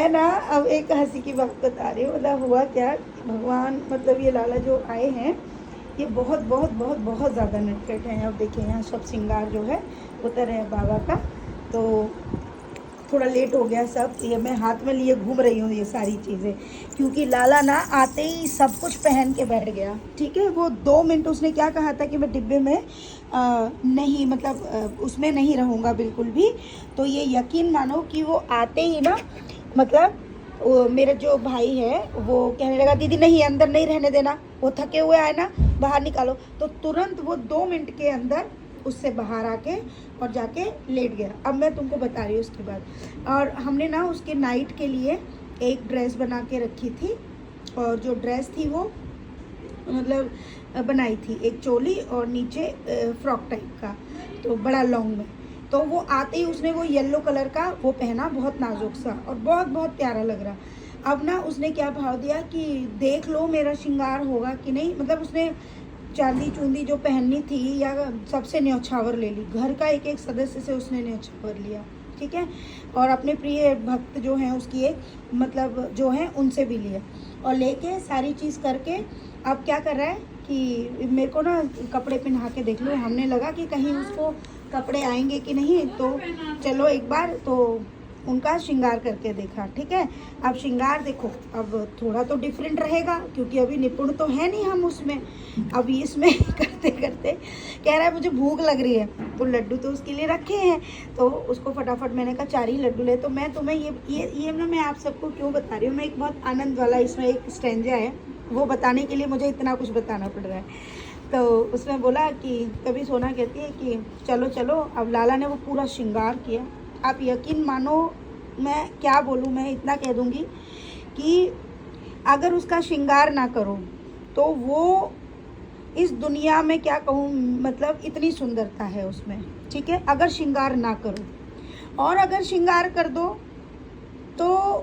मैं ना अब एक हंसी की बात बता रही हूँ। मतलब हुआ क्या, भगवान मतलब ये लाला जो आए हैं ये बहुत बहुत बहुत बहुत ज़्यादा नटखट हैं। अब देखिए यहाँ सब श्रृंगार जो है उतर है बाबा का, तो थोड़ा लेट हो गया सब। ये मैं हाथ में लिए घूम रही हूँ ये सारी चीज़ें, क्योंकि लाला ना आते ही सब कुछ पहन के बैठ गया। ठीक है, वो 2 मिनट उसने क्या कहा था कि मैं डिब्बे में नहीं, मतलब उसमें नहीं रहूँगा बिल्कुल भी। तो ये यकीन मानो कि वो आते ही ना, मतलब वो मेरा जो भाई है वो कहने लगा दीदी नहीं अंदर नहीं रहने देना, वो थके हुए आए ना, बाहर निकालो। तो तुरंत वो 2 मिनट के अंदर उससे बाहर आके और जाके लेट गया। अब मैं तुमको बता रही हूँ उसके बाद। और हमने ना उसके नाइट के लिए एक ड्रेस बना के रखी थी, और जो ड्रेस थी वो मतलब बनाई थी एक चोली और नीचे फ्रॉक टाइप का, तो बड़ा लॉन्ग में। तो वो आते ही उसने वो येलो कलर का वो पहना, बहुत नाजुक सा और बहुत बहुत प्यारा लग रहा। अब ना उसने क्या भाव दिया कि देख लो मेरा श्रृंगार होगा कि नहीं। मतलब उसने चांदी चूंदी जो पहननी थी या सबसे न्यौछावर ले ली, घर का एक एक सदस्य से उसने न्यौछावर लिया। ठीक है, और अपने प्रिय भक्त जो हैं उसकी एक मतलब जो हैं उनसे भी लिया, और लेके सारी चीज़ करके अब क्या कर रहा है कि मेरे को ना कपड़े पहना के देख लो। हमने लगा कि कहीं उसको कपड़े आएंगे कि नहीं, तो चलो एक बार तो उनका श्रृंगार करके देखा। ठीक है, अब श्रृंगार देखो, अब थोड़ा तो डिफरेंट रहेगा क्योंकि अभी निपुण तो है नहीं हम उसमें। अभी इसमें करते करते कह रहा है मुझे भूख लग रही है, तो लड्डू तो उसके लिए रखे हैं, तो उसको फटाफट मैंने कहा 4 ही लड्डू ले। तो मैं तुम्हें ये ना मैं आप सबको क्यों बता रही हूँ, मैं एक बहुत आनंद वाला इसमें एक स्टैंजा है, वो बताने के लिए मुझे इतना कुछ बताना पड़ रहा है। तो उसमें बोला कि कभी सोना कहती है कि चलो चलो। अब लाला ने वो पूरा श्रृंगार किया। आप यकीन मानो, मैं क्या बोलूँ, मैं इतना कह दूँगी कि अगर उसका श्रृंगार ना करो तो वो इस दुनिया में क्या कहूँ, मतलब इतनी सुंदरता है उसमें। ठीक है, अगर श्रृंगार ना करो, और अगर श्रृंगार कर दो तो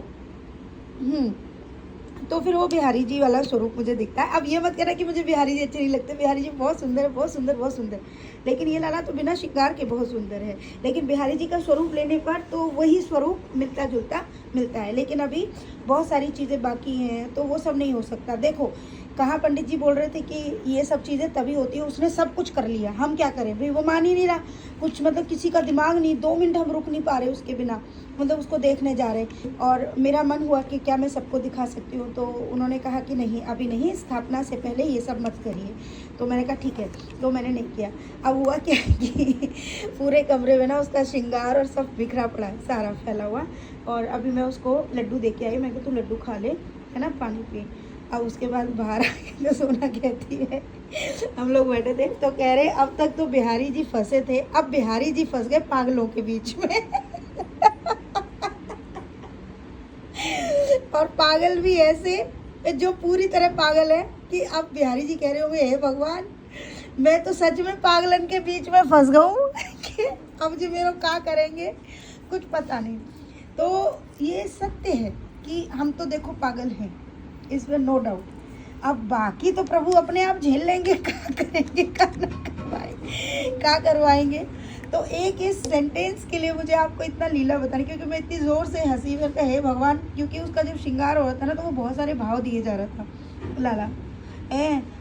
तो फिर वो बिहारी जी वाला स्वरूप मुझे दिखता है। अब ये मत कहना कि मुझे बिहारी जी अच्छे नहीं लगते, बिहारी जी बहुत सुंदर है, बहुत सुंदर, बहुत सुंदर। लेकिन ये लाला तो बिना श्रृंगार के बहुत सुंदर है। लेकिन बिहारी जी का स्वरूप लेने पर तो वही स्वरूप मिलता जुलता मिलता है। लेकिन अभी बहुत सारी चीज़ें बाकी हैं, तो वो सब नहीं हो सकता। देखो कहाँ पंडित जी बोल रहे थे कि ये सब चीज़ें तभी होती है, उसने सब कुछ कर लिया, हम क्या करें भाई। वो मान ही नहीं रहा कुछ, मतलब किसी का दिमाग नहीं, 2 मिनट हम रुक नहीं पा रहे उसके बिना, मतलब उसको देखने जा रहे। और मेरा मन हुआ कि क्या मैं सबको दिखा सकती हूँ, तो उन्होंने कहा कि नहीं अभी नहीं, स्थापना से पहले ये सब मत करिए। तो मैंने कहा ठीक है, तो मैंने नहीं किया। अब हुआ क्या कि पूरे कमरे में ना उसका श्रृंगार और सब बिखरा पड़ा है, सारा फैला हुआ। और अभी मैं उसको लड्डू दे के आई, मैं कहा तू लड्डू खा ले, है ना, पानी पी। अब उसके बाद बाहर आके तो सोना कहती है, हम लोग बैठे थे तो कह रहे अब तक तो बिहारी जी फंसे थे, अब बिहारी जी फंस गए पागलों के बीच में। और पागल भी ऐसे जो पूरी तरह पागल है कि अब बिहारी जी कह रहे होंगे हे भगवान, मैं तो सच में पागलन के बीच में फंस गया हूँ कि अब जो मेरा क्या करेंगे कुछ पता नहीं। तो ये सत्य है कि हम तो देखो पागल हैं, इसमें नो डाउट। अब बाकी तो प्रभु अपने आप झेल लेंगे, क्या करेंगे, क्या करवाएंगे। तो एक इस सेंटेंस के लिए मुझे आपको इतना लीला बतानी, क्योंकि मैं इतनी ज़ोर से हंसी, फिर कहा हे भगवान, क्योंकि उसका जब श्रृंगार हो रहा था ना तो वो बहुत सारे भाव दिए जा रहा था। लाला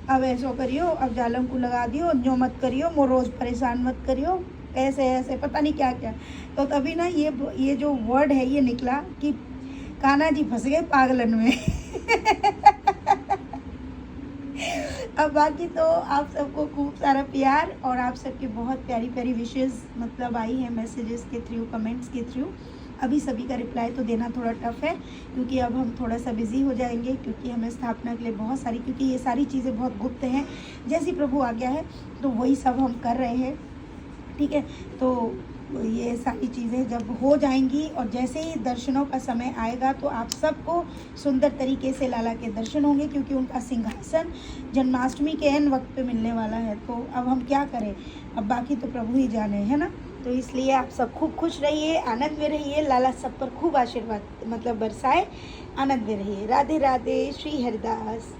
अब ऐसा करियो, अब जालम को लगा दियो, जो मत करियो, मो रोज़ परेशान मत करियो, ऐसे ऐसे पता नहीं क्या क्या। तो तभी ना ये जो वर्ड है ये निकला कि कान्हा जी फंस गए पागलन में। अब बाकी तो आप सबको खूब सारा प्यार और आप सबकी बहुत प्यारी प्यारी विशेज़ मतलब आई है मैसेजेस के थ्रू, कमेंट्स के थ्रू। अभी सभी का रिप्लाई तो देना थोड़ा टफ है, क्योंकि अब हम थोड़ा सा बिज़ी हो जाएंगे, क्योंकि हमें स्थापना के लिए बहुत सारी, क्योंकि ये सारी चीज़ें बहुत गुप्त हैं, जैसी प्रभु आ गया है तो वही सब हम कर रहे हैं। ठीक है, तो ये सारी चीज़ें जब हो जाएंगी और जैसे ही दर्शनों का समय आएगा तो आप सबको सुंदर तरीके से लाला के दर्शन होंगे, क्योंकि उनका सिंहासन जन्माष्टमी के एन वक्त पे मिलने वाला है। तो अब हम क्या करें, अब बाकी तो प्रभु ही जाने, है ना। तो इसलिए आप सब खूब खुश रहिए, आनंद में रहिए, लाला सब पर खूब आशीर्वाद मतलब बरसाए, आनंद में रहिए। राधे राधे, श्री हरिदास।